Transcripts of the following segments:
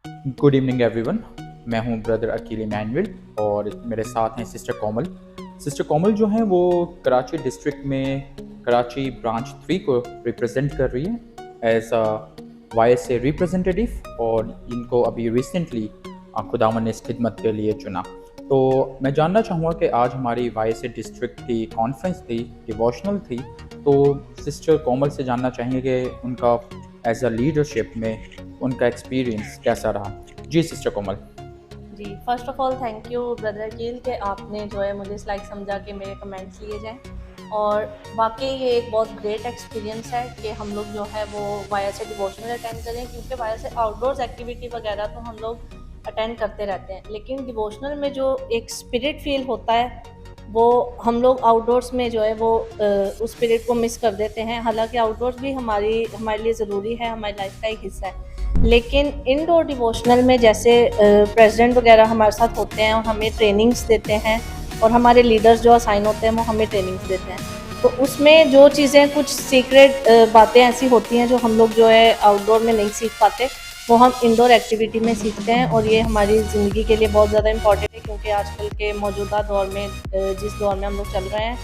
Good evening everyone. मैं हूं brother Aqeel Emmanuel और मेरे साथ हैं सिस्टर कोमल। सिस्टर कोमल जो हैं वो कराची डिस्ट्रिक्ट में कराची ब्रांच 3 को रिप्रेजेंट कर रही है एज अ YSA रिप्रेजेंटेटिव, और इनको अभी रिसेंटली खुदावन ने इस खिदमत के लिए चुना। तो मैं जानना चाहूँगा कि आज हमारी YSA डिस्ट्रिक्ट की कॉन्फ्रेंस थी, डिवोशनल थी, तो सिस्टर कोमल से जानना चाहेंगे कि उनका एज अ लीडरशिप में उनका एक्सपीरियंस कैसा रहा। जी सिस्टर कोमल। जी, first of all thank you brother Aqeel कि आपने जो है मुझे लाइक समझा कि मेरे कमेंट्स लिए जाएं, और वाकई ये एक बहुत ग्रेट एक्सपीरियंस है कि हम लोग जो है वो YSA डिवोशनल अटेंड करें, क्योंकि YSA आउटडोर्स एक्टिविटी वगैरह तो हम लोग अटेंड करते रहते हैं, लेकिन डिवोशनल में जो एक स्पिरिट फील होता है वो हम लोग आउटडोर्स में जो है वो उस स्पिरिट को मिस कर देते हैं। हालांकि आउटडोर्स भी हमारे लिए ज़रूरी है, हमारी लाइफ का एक हिस्सा है, लेकिन इनडोर डिवोशनल में जैसे प्रेसिडेंट वगैरह हमारे साथ होते हैं और हमें ट्रेनिंग्स देते हैं, और हमारे लीडर्स जो असाइन होते हैं वो हमें ट्रेनिंग्स देते हैं, तो उसमें जो चीज़ें कुछ सीक्रेट बातें ऐसी होती हैं जो हम लोग जो है आउटडोर में नहीं सीख पाते, वो हम इंडोर एक्टिविटी में सीखते हैं। और ये हमारी ज़िंदगी के लिए बहुत ज़्यादा इम्पॉर्टेंट है, क्योंकि आजकल के मौजूदा दौर में जिस दौर में हम लोग चल रहे हैं,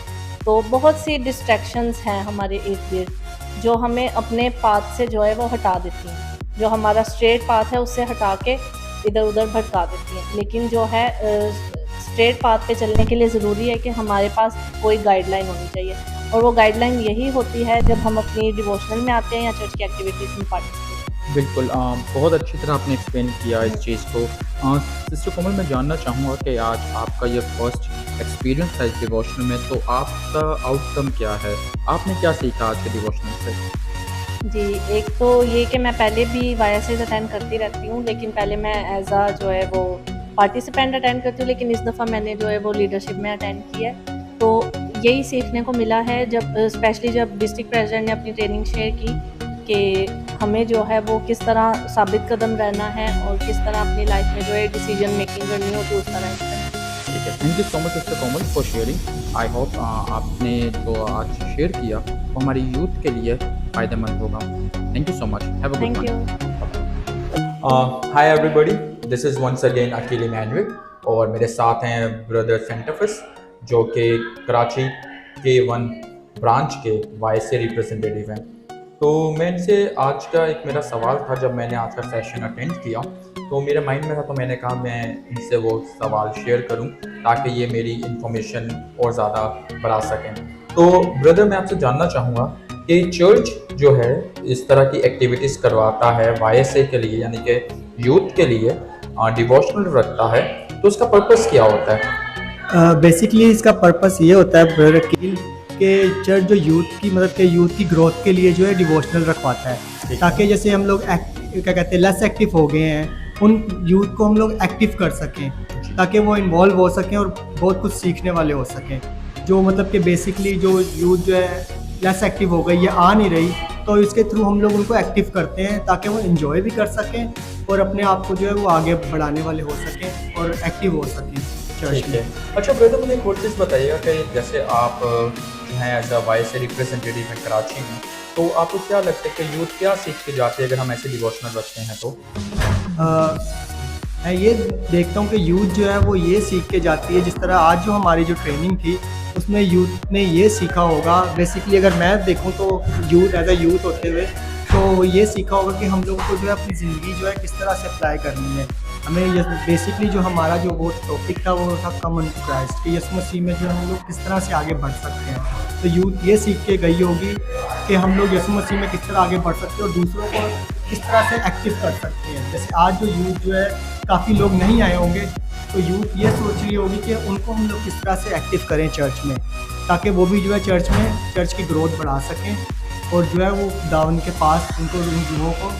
तो बहुत सी डिस्ट्रैक्शंस हैं हमारे इर्द गिर्द जो हमें अपने पाथ से जो है वो हटा देती हैं, जो हमारा स्ट्रेट पाथ है उससे हटा के इधर उधर भटका देती हैं। लेकिन जो है स्ट्रेट पाथ पे चलने के लिए ज़रूरी है कि हमारे पास कोई गाइडलाइन होनी चाहिए, और वो गाइडलाइन यही होती है जब हम अपनी डिवोशनल में आते हैं या चर्च की एक्टिविटीज़ में पार्टिसिपेट। बिल्कुल, बहुत अच्छी तरह आपने एक्सप्लेन किया इस चीज़ को। सिस्टर कोमल, मैं जानना चाहूँगा कि आज आपका ये फर्स्ट एक्सपीरियंस था इस डिवोशनल में, तो आपका आउटकम क्या है? आपने क्या सीखा आज के डिवोशनल से? जी, एक तो ये कि मैं पहले भी YSAs अटेंड करती रहती हूँ, लेकिन पहले मैं एज़ अ जो है वो पार्टिसिपेंट अटेंड करती हूँ, लेकिन इस दफ़ा मैंने जो है वो लीडरशिप में अटेंड किया है। तो यही सीखने को मिला है, जब स्पेशली जब डिस्ट्रिक्ट प्रेसिडेंट ने अपनी ट्रेनिंग शेयर की कि हमें जो है वो किस तरह साबित कदम रहना है और किस तरह अपनी लाइफ में जो है डिसीजन मेकिंग करनी होती है उस तरह से। ठीक है, thank you so much sister Komal for sharing. I hope आपने जो आज शेयर किया वो हमारी यूथ के लिए फ़ायदेमंद होगा। Thank you so much, have a good thank you. Morning. Hi everybody, this is once again Aqeel Emmanuel, और मेरे साथ हैं ब्रदर सेंटफस जो कि कराची K1 ब्रांच के YSA रिप्रेजेंटेटिव हैं। तो मैं इनसे आज का एक मेरा सवाल था, जब मैंने आज का सेशन अटेंड किया तो मेरे माइंड में था, तो मैंने कहा मैं इनसे वो सवाल शेयर करूं ताकि ये मेरी इंफॉर्मेशन और ज़्यादा बढ़ा सकें। तो ब्रदर, मैं आपसे जानना चाहूँगा कि चर्च जो है इस तरह की एक्टिविटीज़ करवाता है YSA के लिए, यानी कि यूथ के लिए डिवोशनल रखता है, तो उसका पर्पस क्या होता है? बेसिकली इसका पर्पस ये होता है ब्रदर अकील कि चर्च जो यूथ की मदद के यूथ की ग्रोथ के लिए जो है डिवोशनल रखवाता है, ताकि जैसे हम लोग क्या कहते हैं लेस एक्टिव हो गए हैं, उन यूथ को हम लोग एक्टिव कर सकें ताकि वो इन्वॉल्व हो सकें और बहुत कुछ सीखने वाले हो सकें। जो मतलब कि बेसिकली जो यूथ जो है लेस एक्टिव हो गई, ये आ नहीं रही, तो इसके थ्रू हम लोग उनको एक्टिव करते हैं ताकि वो इन्जॉय भी कर सकें और अपने आप को जो है वो आगे बढ़ाने वाले हो सकें और एक्टिव हो सकें चर्च में। अच्छा ब्रदर, मुझे एक और चीज़ बताइएगा कि जैसे आप जो हैं एज अ YSA रिप्रेजेंटेटिव हैं कराची में, तो आपको क्या लगता है कि यूथ क्या सीख के जाते हैं अगर हम ऐसे डिवोशनल रखते हैं तो? मैं ये देखता हूँ कि यूथ जो है वो ये सीख के जाती है, जिस तरह आज जो हमारी जो ट्रेनिंग थी उसमें यूथ ने ये सीखा होगा। बेसिकली अगर मैं देखूँ तो यूथ एज अ यूथ होते हुए तो ये सीखा होगा कि हम लोगों को जो है अपनी ज़िंदगी जो है किस तरह से अप्लाई करनी है। हमें ये बेसिकली जो हमारा जो वो टॉपिक था वो था कम अनटू क्राइस्ट, कि यीशु मसीह में जो हम लोग किस तरह से आगे बढ़ सकते हैं। तो यूथ ये सीख के गई होगी कि हम लोग यीशु मसीह में किस तरह आगे बढ़ सकते हैं और दूसरों को किस तरह से एक्टिव कर सकते हैं। जैसे आज जो यूथ जो है काफ़ी लोग नहीं आए होंगे, तो यूथ ये सोच रही होगी कि उनको हम लोग किस तरह से एक्टिव करें चर्च में, ताकि वो भी जो है चर्च में चर्च की ग्रोथ बढ़ा सकें और जो है वो खुदावन के पास उनको उन रूहों को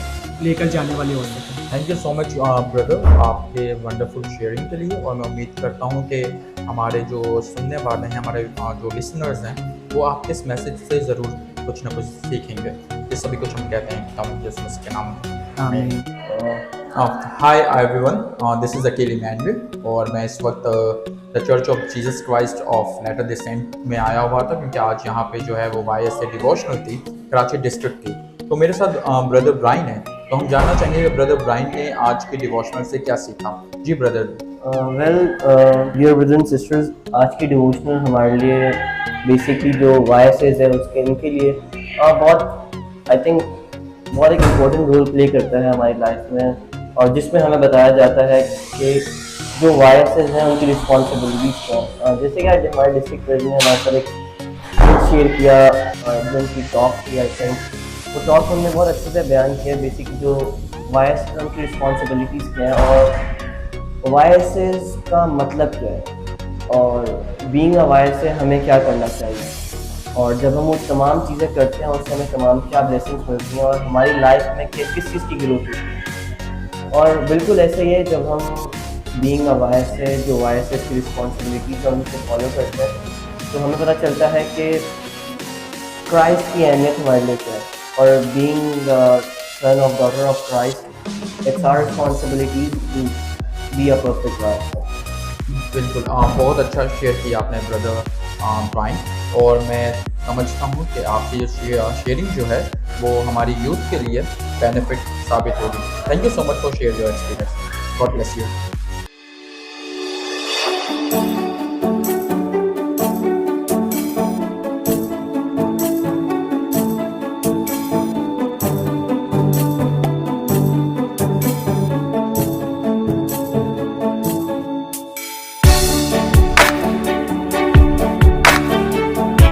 लेकर जाने वाले हो सकें। Thank you so much brother आपके वंडरफुल शेयरिंग के लिए, और मैं उम्मीद करता हूँ कि हमारे जो सुनने वाले हैं, हमारे जो लिसनर्स हैं, वो आपके इस मैसेज से ज़रूर कुछ ना कुछ सीखेंगे। ये सभी कुछ हम कहते हैं कम यीशु के नाम में। Hi everyone, this is Aqeel Emmanuel, और मैं इस वक्त the church of Jesus Christ of latter day saint में आया हुआ था, क्योंकि आज यहाँ पे जो है वो YSA डिवोशनल थी कराची डिस्ट्रिक्ट की। तो मेरे साथ ब्रदर ब्राइन है, तो हम जानना चाहेंगे कि ब्रदर ब्रायन ने आज के डिवोशनल से क्या सीखा। जी brother. Dear brothers and sisters, आज की डिवोशनल हमारे लिए बेसिकली जो वायसेस है उसके इनके लिए बहुत आई थिंक बहुत एक इम्पोर्टेंट रोल प्ले करता है हमारी लाइफ में, और जिसमें हमें बताया जाता है कि जो वायसेस हैं उनकी रिस्पॉन्सिबिलिटीज़ क्या। जैसे कि आज हमारे डिस्ट्रिक्ट प्रेसिडेंट ने हमारे साथ एक शेयर किया, उनकी टॉक की, आई थिंक वो टॉक हमने बहुत अच्छे से बयान किया बेसिकली जो वायस हैं उनकी रिस्पॉन्सिबिलिटीज़ क्या हैं और वायसेस का मतलब क्या है और बीइंग अ वायस से हमें क्या करना चाहिए, और जब हम वो तमाम चीज़ें करते हैं उससे हमें तमाम क्या ब्लेसिंग्स मिलती हैं और हमारी लाइफ में किस चीज़ की ग्रोथ होती है। और बिल्कुल ऐसे ही है, जब हम बीइंग अ वायस से जो वायसेस की रिस्पॉन्सिबिलिटीज़ है उनको फॉलो करते हैं तो हमें पता चलता है कि क्राइस्ट की अहमियत हमारे लिए क्या है, और being son of daughter of Christ it's our responsibility to be a perfect voice. बिल्कुल बहुत अच्छा शेयर किया आपने ब्रदर ब्रायन, और मैं समझता हूँ कि आपकी जो शेयरिंग जो है वो हमारी यूथ के लिए बेनिफिट साबित होगी। Thank you so much for share your experience. God bless you.